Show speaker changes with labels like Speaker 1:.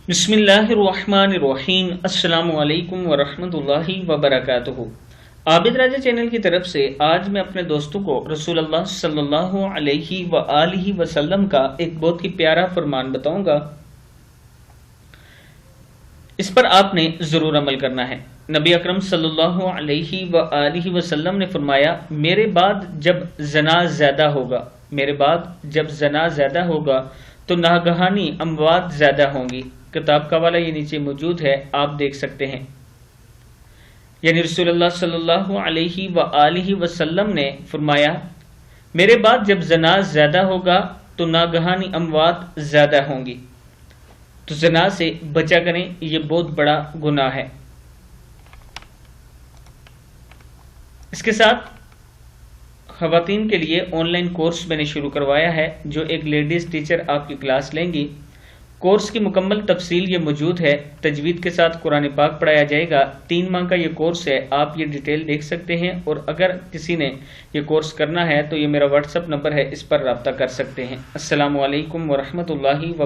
Speaker 1: बिस्मिल्लाहिर्रहमानिर्रहीम। अस्सलामु अलैकुम वरहमतुल्लाहि वबरकातुहू। आबिद राजा चैनल की तरफ से आज मैं अपने दोस्तों को रसूलुल्लाह सल्लल्लाहु अलैहि व आलिहि वसल्लम का एक बहुत ही प्यारा फरमान बताऊंगा। इस पर आपने ज़रूर अमल करना है। नबी अकरम सल्लल्लाहु अलैहि व आलिहि वसल्लम ने फरमाया, मेरे बाद जब जना ज़्यादा होगा तो नागहानी अमवात ज़्यादा होंगी। किताब का वाला ये नीचे मौजूद है, आप देख सकते हैं। यानी रसूलुल्लाह सल्लल्लाहु अलैहि व आलिहि वसल्लम ने फरमाया, मेरे बाद जब जना ज़्यादा होगा तो नागहानी अमवात ज़्यादा होंगी। तो जना से बचा करें, ये बहुत बड़ा गुनाह है। इसके साथ खवातीन के लिए ऑनलाइन कोर्स मैंने शुरू करवाया है, जो एक लेडीज़ टीचर आपकी क्लास लेंगी। कोर्स की मुकम्मल तफसील ये मौजूद है। तजवीद के साथ कुरान पाक पढ़ाया जाएगा। 3 माह का ये कोर्स है, आप ये डिटेल देख सकते हैं। और अगर किसी ने ये कोर्स करना है तो ये मेरा व्हाट्सअप नंबर है, इस पर रब्ता कर सकते हैं। अस्सलामु अलैकुम वरहमतुल्लाहि व